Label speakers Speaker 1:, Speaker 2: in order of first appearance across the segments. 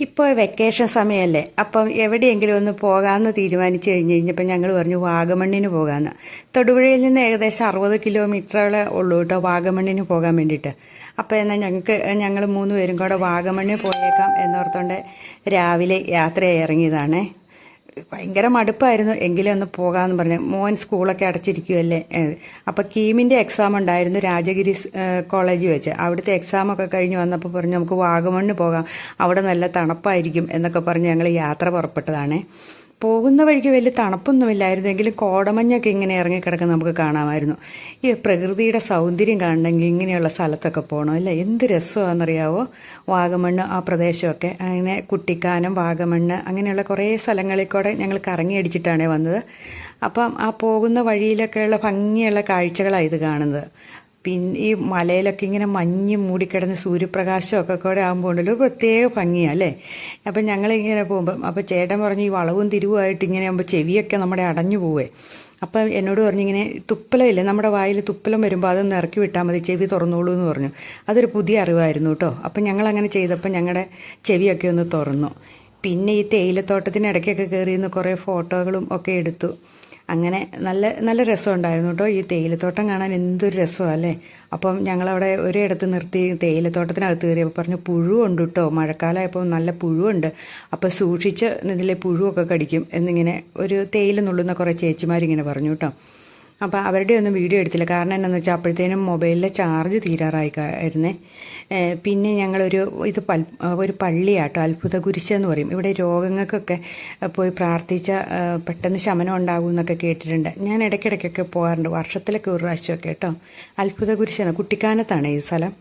Speaker 1: ഇപ്പോൾ വെക്കേഷൻ സമയമല്ലേ, അപ്പം എവിടെയെങ്കിലും ഒന്ന് പോകാമെന്ന് തീരുമാനിച്ചു കഴിഞ്ഞപ്പോൾ ഞങ്ങൾ പറഞ്ഞു വാഗമണ്ണിന് പോകാമെന്ന്. തൊടുപുഴയിൽ നിന്ന് ഏകദേശം 60 കിലോമീറ്ററുകളെ ഉള്ളൂ കേട്ടോ വാഗമണ്ണിന് പോകാൻ വേണ്ടിയിട്ട്. അപ്പോൾ എന്നാൽ ഞങ്ങൾ 3 പേരും കൂടെ വാഗമണ്ണിൽ പോയേക്കാം എന്നോർത്തോണ്ട് രാവിലെ യാത്രയായി ഇറങ്ങിയതാണേ. ഭയങ്കര മടുപ്പായിരുന്നു, എങ്കിലും ഒന്ന് പോകാമെന്ന് പറഞ്ഞു. മോൻ സ്കൂളൊക്കെ അടച്ചിരിക്കുമല്ലേ. അപ്പോൾ കീമിൻ്റെ എക്സാം ഉണ്ടായിരുന്നു രാജഗിരി കോളേജിൽ വെച്ച്. അവിടുത്തെ എക്സാമൊക്കെ കഴിഞ്ഞ് വന്നപ്പോൾ പറഞ്ഞു നമുക്ക് വാഗമണ്ണ് പോകാം, അവിടെ നല്ല തണുപ്പായിരിക്കും എന്നൊക്കെ പറഞ്ഞ് ഞങ്ങൾ യാത്ര പുറപ്പെട്ടതാണ്. പോകുന്ന വഴിക്ക് വലിയ തണുപ്പൊന്നുമില്ലായിരുന്നു, എങ്കിലും കോടമഞ്ഞൊക്കെ ഇങ്ങനെ ഇറങ്ങിക്കിടക്കുന്ന നമുക്ക് കാണാമായിരുന്നു. ഈ പ്രകൃതിയുടെ സൗന്ദര്യം കാണണമെങ്കിൽ ഇങ്ങനെയുള്ള സ്ഥലത്തൊക്കെ പോകണം അല്ലേ. എന്ത് രസമാണെന്നറിയാവോ വാഗമണ്ണ്, ആ പ്രദേശമൊക്കെ. അങ്ങനെ കുട്ടിക്കാനം, വാഗമണ്ണ്, അങ്ങനെയുള്ള കുറേ സ്ഥലങ്ങളിൽ കൂടെ ഞങ്ങൾ കറങ്ങി അടിച്ചിട്ടാണ് വന്നത്. അപ്പം ആ പോകുന്ന വഴിയിലൊക്കെയുള്ള ഭംഗിയുള്ള കാഴ്ചകളാണ് ഇത് കാണുന്നത്. പിന്നെ ഈ മലയിലൊക്കെ ഇങ്ങനെ മഞ്ഞ് മൂടിക്കിടന്ന് സൂര്യപ്രകാശമൊക്കെ കൂടെ ആകുമ്പോൾ ഉണ്ടല്ലോ പ്രത്യേക ഭംഗിയാണ് അല്ലേ. അപ്പം ഞങ്ങളിങ്ങനെ പോകുമ്പം അപ്പോൾ ചേട്ടൻ പറഞ്ഞു ഈ വളവും തിരിവുമായിട്ട് ഇങ്ങനെ ആകുമ്പോൾ ചെവിയൊക്കെ നമ്മുടെ അടഞ്ഞു പോവേ. അപ്പം എന്നോട് പറഞ്ഞു ഇങ്ങനെ തുപ്പലമില്ലേ, നമ്മുടെ വായിൽ തുപ്പലം വരുമ്പോൾ അതൊന്ന് ഇറക്കി വിട്ടാൽ മതി, ചെവി തുറന്നോളൂ എന്ന് പറഞ്ഞു. അതൊരു പുതിയ അറിവായിരുന്നു കേട്ടോ. അപ്പം ഞങ്ങളങ്ങനെ ചെയ്തപ്പോൾ ഞങ്ങളുടെ ചെവിയൊക്കെ ഒന്ന് തുറന്നു. പിന്നെ ഈ തേയിലത്തോട്ടത്തിനിടയ്ക്കൊക്കെ കയറി നിന്ന് കുറേ ഫോട്ടോകളും ഒക്കെ എടുത്തു. അങ്ങനെ നല്ല നല്ല രസമുണ്ടായിരുന്നു കേട്ടോ. ഈ തേയിലത്തോട്ടം കാണാൻ എന്തൊരു രസമാണ് അല്ലേ. അപ്പം ഞങ്ങളവിടെ ഒരിടത്ത് നിർത്തി തേയിലത്തോട്ടത്തിനകത്ത് കയറിയപ്പോൾ പറഞ്ഞു പുഴുവുണ്ട് കേട്ടോ, മഴക്കാലമായപ്പോൾ നല്ല പുഴുവുണ്ട്, അപ്പോൾ സൂക്ഷിച്ച് ഇതിലെ പുഴുവൊക്കെ കടിക്കും എന്നിങ്ങനെ ഒരു തേയില നുള്ളുന്ന കുറേ ചേച്ചിമാരിങ്ങനെ പറഞ്ഞു കേട്ടോ. അപ്പോൾ അവരുടെ ഒന്നും വീഡിയോ എടുത്തില്ല, കാരണം എന്താണെന്ന് വെച്ചാൽ അപ്പോഴത്തേനും മൊബൈലിലെ ചാർജ് തീരാറായിരുന്നേ. പിന്നെ ഞങ്ങളൊരു ഒരു പള്ളിയാട്ടോ, അത്ഭുത കുരിശ് എന്ന് പറയും. ഇവിടെ രോഗങ്ങൾക്കൊക്കെ പോയി പ്രാർത്ഥിച്ച പെട്ടെന്ന് ശമനം ഉണ്ടാകും എന്നൊക്കെ കേട്ടിട്ടുണ്ട്. ഞാൻ ഇടയ്ക്കിടയ്ക്കൊക്കെ പോകാറുണ്ട്, വർഷത്തിലൊക്കെ ഒരു പ്രാവശ്യമൊക്കെ കേട്ടോ. അത്ഭുത കുരിശാണ്, കുട്ടിക്കാനത്താണ് ഈ സ്ഥലം.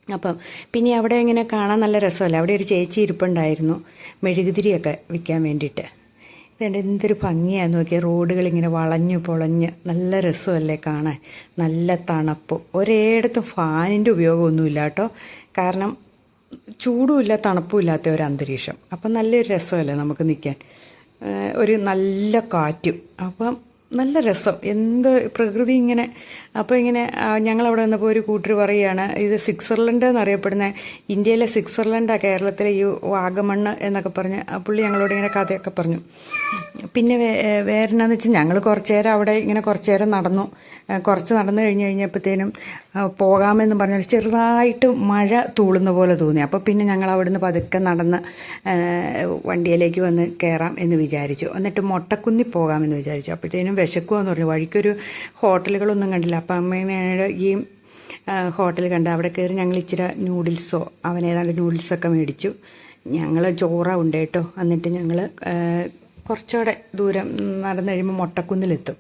Speaker 1: അപ്പം പിന്നെ അവിടെ ഇങ്ങനെ കാണാൻ നല്ല രസമല്ലേ. അവിടെ ഒരു ചേച്ചി ഇരിപ്പുണ്ടായിരുന്നു മെഴുകുതിരിയൊക്കെ വിൽക്കാൻ വേണ്ടിയിട്ട്. ഇതുകൊണ്ട് എന്തൊരു ഭംഗിയാന്ന് നോക്കിയാൽ, റോഡുകളിങ്ങനെ വളഞ്ഞു പൊളഞ്ഞ് നല്ല രസമല്ലേ കാണാൻ. നല്ല തണുപ്പ്, ഒരിടത്തും ഫാനിൻ്റെ ഉപയോഗമൊന്നുമില്ല കേട്ടോ. കാരണം ചൂടുമില്ല തണുപ്പും ഇല്ലാത്ത ഒരു അന്തരീക്ഷം. അപ്പം നല്ലൊരു രസമല്ലേ നമുക്ക് നിൽക്കാൻ, ഒരു നല്ല കാറ്റും. അപ്പം നല്ല രസം, എന്ത് പ്രകൃതി ഇങ്ങനെ. അപ്പോൾ ഇങ്ങനെ ഞങ്ങളവിടെ വന്നപ്പോൾ ഒരു കൂട്ടർ പറയുകയാണ് ഇത് സ്വിറ്റ്സർലൻഡ് എന്നറിയപ്പെടുന്ന, ഇന്ത്യയിലെ സ്വിറ്റ്സർലൻഡാണ് കേരളത്തിലെ ഈ വാഗമണ്ണ് എന്നൊക്കെ പറഞ്ഞ് പുള്ളി ഞങ്ങളോട് ഇങ്ങനെ കഥയൊക്കെ പറഞ്ഞു. പിന്നെ വേറെന്നാന്ന് വെച്ചാൽ ഞങ്ങൾ കുറച്ച് നേരം അവിടെ ഇങ്ങനെ കുറച്ച് നേരം നടന്നു. കുറച്ച് നടന്നു കഴിഞ്ഞപ്പോഴത്തേനും പോകാമെന്ന് പറഞ്ഞാൽ ചെറുതായിട്ട് മഴ തൂളുന്ന പോലെ തോന്നി. അപ്പോൾ പിന്നെ ഞങ്ങൾ അവിടുന്ന് പതുക്കെ നടന്ന് വണ്ടിയിലേക്ക് വന്ന് കയറാം എന്ന് വിചാരിച്ചു. എന്നിട്ട് മൊട്ടക്കുന്നി പോകാമെന്ന് വിചാരിച്ചു. അപ്പോഴത്തേനും വിശക്കുമെന്ന് പറഞ്ഞു. വഴിക്കൊരു ഹോട്ടലുകളൊന്നും കണ്ടില്ല. അപ്പം അമ്മേനോട് ഈ ഹോട്ടൽ കണ്ട് അവിടെ കയറി ഞങ്ങൾ ഇച്ചിരി നൂഡിൽസോ അവനേതാണ്ട് നൂഡിൽസൊക്കെ മേടിച്ചു. ഞങ്ങൾ ചോറ ഉണ്ട് കേട്ടോ. എന്നിട്ട് ഞങ്ങൾ കുറച്ചുകൂടെ ദൂരം നടന്നു കഴിയുമ്പോൾ മൊട്ടക്കുന്നിലെത്തും.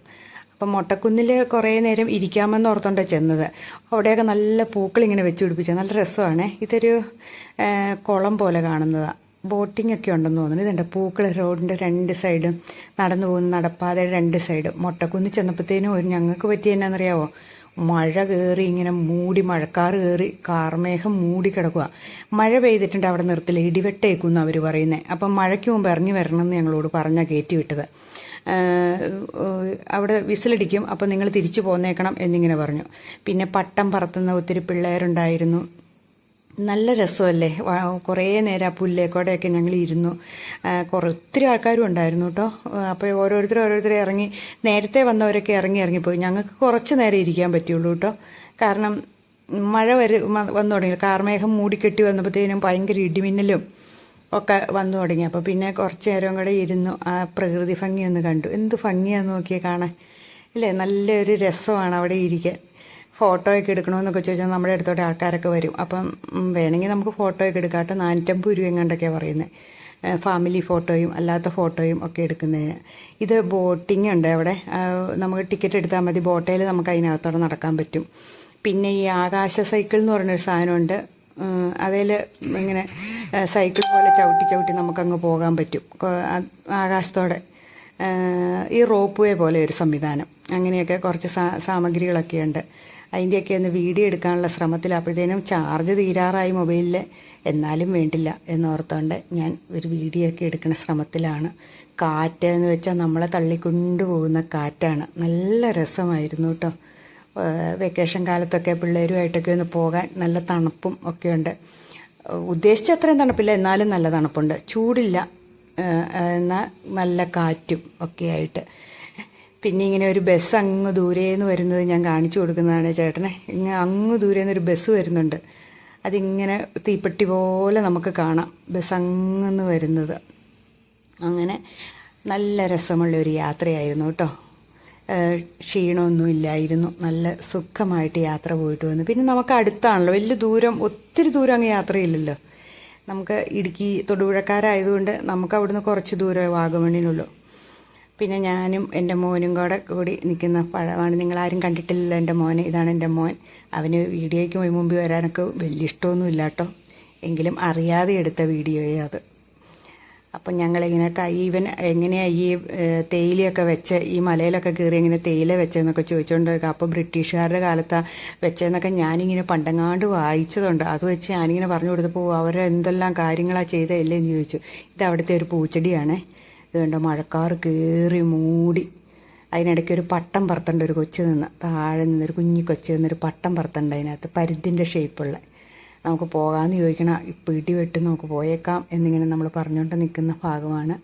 Speaker 1: അപ്പം മൊട്ടക്കുന്നിൽ കുറേ നേരം ഇരിക്കാമെന്ന് ഓർത്തോണ്ടാണ് ചെന്നത്. അവിടെയൊക്കെ നല്ല പൂക്കളിങ്ങനെ വെച്ച് പിടിപ്പിച്ചത് നല്ല രസമാണ്. ഇതൊരു കുളം പോലെ കാണുന്നതാണ്. ബോട്ടിംഗ് ഒക്കെ ഉണ്ടെന്ന് തോന്നുന്നു. ഇതുണ്ട് പൂക്കൾ റോഡിൻ്റെ 2 സൈഡും, നടന്നു പോകുന്ന നടപ്പാതയുടെ 2 സൈഡും. മൊട്ടക്കുന്ന് ചെന്നപ്പോഴത്തേനും ഞങ്ങൾക്ക് പറ്റിയ എന്നാണെന്നറിയാവോ, മഴ കയറി ഇങ്ങനെ മൂടി, മഴക്കാറ് കയറി കാർമേഘം മൂടി കിടക്കുക. മഴ പെയ്തിട്ടുണ്ട്, അവിടെ നിർത്തില്ല, ഇടിവെട്ടേക്കുമെന്ന് അവർ പറയുന്നത്. അപ്പം മഴയ്ക്ക് മുമ്പ് ഇറങ്ങി വരണമെന്ന് ഞങ്ങളോട് പറഞ്ഞാൽ കയറ്റി വിട്ടത്. അവിടെ വിസിലടിക്കും, അപ്പം നിങ്ങൾ തിരിച്ചു പോന്നേക്കണം എന്നിങ്ങനെ പറഞ്ഞു. പിന്നെ പട്ടം പറത്തുന്ന ഒത്തിരി പിള്ളേരുണ്ടായിരുന്നു. നല്ല രസമല്ലേ. കുറേ നേരം ആ പുല്ലേക്കോടെയൊക്കെ ഞങ്ങൾ ഇരുന്നു. ഒത്തിരി ആൾക്കാരും ഉണ്ടായിരുന്നു കേട്ടോ. അപ്പോൾ ഓരോരുത്തർ ഇറങ്ങി, നേരത്തെ വന്നവരൊക്കെ ഇറങ്ങിപ്പോയി. ഞങ്ങൾക്ക് കുറച്ച് നേരം ഇരിക്കാൻ പറ്റുള്ളൂ കേട്ടോ. കാരണം മഴ വന്നു തുടങ്ങി, കാർമേഘം മൂടിക്കെട്ടി വന്നപ്പോഴത്തേനും ഭയങ്കര ഇടിമിന്നലും ഒക്കെ വന്നു തുടങ്ങി. അപ്പോൾ പിന്നെ കുറച്ച് നേരം കൂടെ ഇരുന്നു, ആ പ്രകൃതി ഭംഗിയൊന്ന് കണ്ടു. എന്ത് ഭംഗിയാന്ന് നോക്കിയാൽ കാണാൻ അല്ലേ. നല്ലൊരു രസമാണ് അവിടെ ഇരിക്കാൻ. ഫോട്ടോയൊക്കെ എടുക്കണമെന്നൊക്കെ ചോദിച്ചാൽ നമ്മുടെ അടുത്തോടെ ആൾക്കാരൊക്കെ വരും. അപ്പം വേണമെങ്കിൽ നമുക്ക് ഫോട്ടോയൊക്കെ എടുക്കാം കേട്ടോ. 450 രൂപ എങ്ങാണ്ടൊക്കെയാണ് പറയുന്നത്, ഫാമിലി ഫോട്ടോയും അല്ലാത്ത ഫോട്ടോയും ഒക്കെ എടുക്കുന്നതിന്. ഇത് ബോട്ടിംഗ് ഉണ്ട് അവിടെ. നമുക്ക് ടിക്കറ്റ് എടുത്താൽ മതി, ബോട്ടയിൽ നമുക്ക് അതിനകത്തോടെ നടക്കാൻ പറ്റും. പിന്നെ ഈ ആകാശ സൈക്കിൾ എന്ന് പറഞ്ഞൊരു സാധനമുണ്ട്. അതിൽ ഇങ്ങനെ സൈക്കിൾ പോലെ ചവിട്ടി നമുക്കങ്ങ് പോകാൻ പറ്റും ആകാശത്തോടെ. ഈ റോപ്പ് വേ പോലെ ഒരു സംവിധാനം. അങ്ങനെയൊക്കെ കുറച്ച് സാമഗ്രികളൊക്കെ ഉണ്ട്. അതിൻ്റെയൊക്കെ ഒന്ന് വീഡിയോ എടുക്കാനുള്ള ശ്രമത്തിൽ, അപ്പോഴത്തേനും ചാർജ് തീരാറായി മൊബൈലിൽ. എന്നാലും വേണ്ടില്ല എന്നോർത്തുകൊണ്ട് ഞാൻ ഒരു വീഡിയോ ഒക്കെ എടുക്കുന്ന ശ്രമത്തിലാണ്. കാറ്റ് എന്ന് വെച്ചാൽ നമ്മളെ തള്ളിക്കൊണ്ടു പോകുന്ന കാറ്റാണ്. നല്ല രസമായിരുന്നു കേട്ടോ. വെക്കേഷൻ കാലത്തൊക്കെ പിള്ളേരുമായിട്ടൊക്കെ ഒന്ന് പോകാൻ നല്ല തണുപ്പും ഒക്കെ ഉണ്ട്. ഉദ്ദേശിച്ച അത്രയും തണുപ്പില്ല, എന്നാലും നല്ല തണുപ്പുണ്ട്, ചൂടില്ല, എന്നാൽ നല്ല കാറ്റും ഒക്കെ ആയിട്ട്. പിന്നെ ഇങ്ങനെ ഒരു ബസ് അങ്ങ് ദൂരേന്ന് വരുന്നത് ഞാൻ കാണിച്ചു കൊടുക്കുന്നതാണ് ചേട്ടനെ. ഇങ്ങനെ അങ്ങ് ദൂരേന്ന് ഒരു ബസ് വരുന്നുണ്ട്, അതിങ്ങനെ തീപ്പെട്ടി പോലെ നമുക്ക് കാണാം ബസ് അങ്ങ് വരുന്നത്. അങ്ങനെ നല്ല രസമുള്ള ഒരു യാത്രയായിരുന്നു കേട്ടോ. ക്ഷീണമൊന്നും ഇല്ലായിരുന്നു, നല്ല സുഖമായിട്ട് യാത്ര പോയിട്ട് വന്നു. പിന്നെ നമുക്ക് അടുത്താണല്ലോ, വലിയ ദൂരം, ഒത്തിരി ദൂരം അങ്ങ് യാത്രയില്ലല്ലോ. നമുക്ക് ഇടുക്കി തൊടുപുഴക്കാരായതുകൊണ്ട് നമുക്ക് അവിടുന്ന് കുറച്ച് ദൂരം വാഗമണ്ണിനുള്ളൂ. പിന്നെ ഞാനും എൻ്റെ മോനും കൂടി നിൽക്കുന്ന പഴമാണ്. നിങ്ങളാരും കണ്ടിട്ടില്ലല്ലോ എൻ്റെ മോനെ. ഇതാണ് എൻ്റെ മോൻ. അവന് വീഡിയോയ്ക്ക് മുമ്പ് വരാനൊക്കെ വലിയ ഇഷ്ടമൊന്നുമില്ല കേട്ടോ, എങ്കിലും അറിയാതെ എടുത്ത വീഡിയോയെ അത്. അപ്പം ഞങ്ങളിങ്ങനെ ഇവൻ എങ്ങനെയാണ് ഈ തേയിലയൊക്കെ വെച്ച് ഈ മലയിലൊക്കെ കയറി എങ്ങനെ തേയില വെച്ചതെന്നൊക്കെ ചോദിച്ചുകൊണ്ടിരിക്കുക. അപ്പോൾ ബ്രിട്ടീഷുകാരുടെ കാലത്താണ് വെച്ചതെന്നൊക്കെ ഞാനിങ്ങനെ പണ്ടങ്ങാണ്ട് വായിച്ചതുണ്ട്. അത് വെച്ച് ഞാനിങ്ങനെ പറഞ്ഞു കൊടുത്തപ്പോൾ അവരെന്തെല്ലാം കാര്യങ്ങളാണ് ചെയ്തതല്ലേ എന്ന് ചോദിച്ചു. ഇത് അവിടുത്തെ ഒരു പൂച്ചെടിയാണേ. ഇത് കണ്ടോ, മഴക്കാറ് കയറി മൂടി. അതിനിടയ്ക്ക് ഒരു പട്ടം പറത്തേണ്ട ഒരു കൊച്ചു നിന്ന്, താഴെ നിന്നൊരു കുഞ്ഞി കൊച്ചു നിന്നൊരു പട്ടം പറത്തേണ്ട, അതിനകത്ത് പരുന്തിൻ്റെ ഷേപ്പുള്ള. നമുക്ക് പോകാമെന്ന് ചോദിക്കണം, ഇപ്പോൾ ഇടി വെട്ടി നമുക്ക് പോയേക്കാം എന്നിങ്ങനെ നമ്മൾ പറഞ്ഞുകൊണ്ട് നിൽക്കുന്ന ഭാഗമാണ്.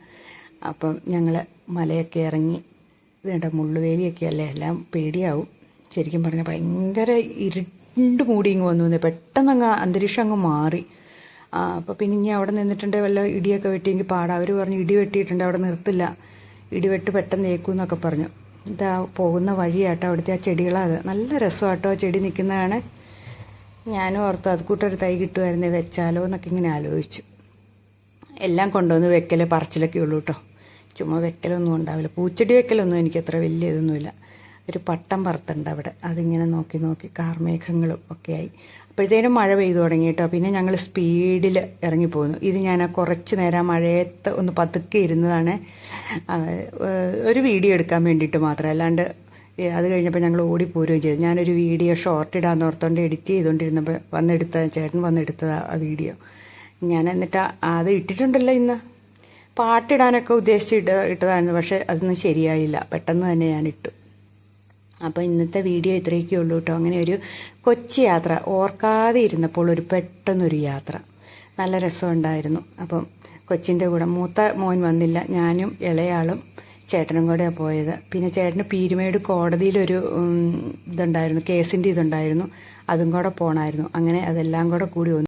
Speaker 1: അപ്പം ഞങ്ങൾ മലയൊക്കെ ഇറങ്ങി. ഇതേണ്ട മുള്ളുവേലിയൊക്കെ അല്ലേ, എല്ലാം പേടിയാവും ശരിക്കും പറഞ്ഞാൽ. ഭയങ്കര ഇരുണ്ട് മൂടി ഇങ്ങ് വന്നു, പെട്ടെന്ന് അങ്ങ് അന്തരീക്ഷം അങ്ങ് മാറി. അപ്പോൾ പിന്നെ ഇനി അവിടെ നിന്നിട്ടുണ്ട് വല്ല ഇടിയൊക്കെ വെട്ടിയെങ്കിൽ പാടാം. അവർ പറഞ്ഞു ഇടി വെട്ടിയിട്ടുണ്ട്, അവിടെ നിർത്തില്ല, ഇടിവെട്ട് പെട്ടെന്ന് ഏക്കുമെന്നൊക്കെ പറഞ്ഞു. ഇതാ പോകുന്ന വഴിയാട്ടോ, അവിടുത്തെ ആ ചെടികളത് നല്ല രസമാട്ടോ ചെടി നിൽക്കുന്നതാണ്. ഞാനും ഓർത്തു അത് കൂട്ടൊരു തൈ കിട്ടുമായിരുന്നേ വെച്ചാലോ എന്നൊക്കെ ഇങ്ങനെ ആലോചിച്ചു. എല്ലാം കൊണ്ടുവന്ന് വെക്കൽ പറച്ചിലൊക്കെ ഉള്ളൂ കേട്ടോ, ചുമ്മാ വെക്കലൊന്നും ഉണ്ടാവില്ല. പൂച്ചെടി വെക്കലൊന്നും എനിക്കത്ര വലിയ ഇതൊന്നുമില്ല. ഒരു പട്ടം പറത്തുണ്ട് അവിടെ, അതിങ്ങനെ നോക്കി നോക്കി കാർമേഘങ്ങളും ഒക്കെ ആയി. അപ്പോഴത്തേനും മഴ പെയ്തു തുടങ്ങി കേട്ടോ. പിന്നെ ഞങ്ങൾ സ്പീഡിൽ ഇറങ്ങിപ്പോന്നു. ഇത് ഞാൻ കുറച്ച് നേരം മഴയത്ത് ഒന്ന് പതുക്കെ ഇരുന്നതാണ്, ഒരു വീഡിയോ എടുക്കാൻ വേണ്ടിയിട്ട് മാത്രം. അല്ലാണ്ട് അത് കഴിഞ്ഞപ്പോൾ ഞങ്ങൾ ഓടിപ്പോരുകയും ചെയ്തു. ഞാനൊരു വീഡിയോ ഷോർട്ട് ഇടാൻ ഓർത്തോണ്ട് എഡിറ്റ് ചെയ്തുകൊണ്ടിരുന്നപ്പോൾ ചേട്ടൻ വന്നെടുത്തതാണ് ആ വീഡിയോ. ഞാൻ എന്നിട്ട് അത് ഇട്ടിട്ടുണ്ടല്ലോ ഇന്ന്. പാട്ടിടാനൊക്കെ ഉദ്ദേശിച്ച് ഇട്ടതായിരുന്നു, പക്ഷേ അതൊന്നും ശരിയായില്ല, പെട്ടെന്ന് തന്നെ ഞാൻ ഇട്ടു. അപ്പോൾ ഇന്നത്തെ വീഡിയോ ഇത്രയൊക്കെ ഉള്ളൂ കേട്ടോ. അങ്ങനെ ഒരു കൊച്ചി യാത്ര, ഓർക്കാതെ ഇരുന്നപ്പോൾ ഒരു പെട്ടെന്നൊരു യാത്ര, നല്ല രസമുണ്ടായിരുന്നു. അപ്പം കൊച്ചിൻ്റെ കൂടെ മൂത്ത മോൻ വന്നില്ല, ഞാനും ഇളയാളും ചേട്ടനും കൂടെയാണ് പോയത്. പിന്നെ ചേട്ടന് പീരുമേട് കോടതിയിലൊരു ഇതുണ്ടായിരുന്നു, കേസിൻ്റെ ഇതുണ്ടായിരുന്നു, അതും കൂടെ പോകണമായിരുന്നു. അങ്ങനെ അതെല്ലാം കൂടെ കൂടി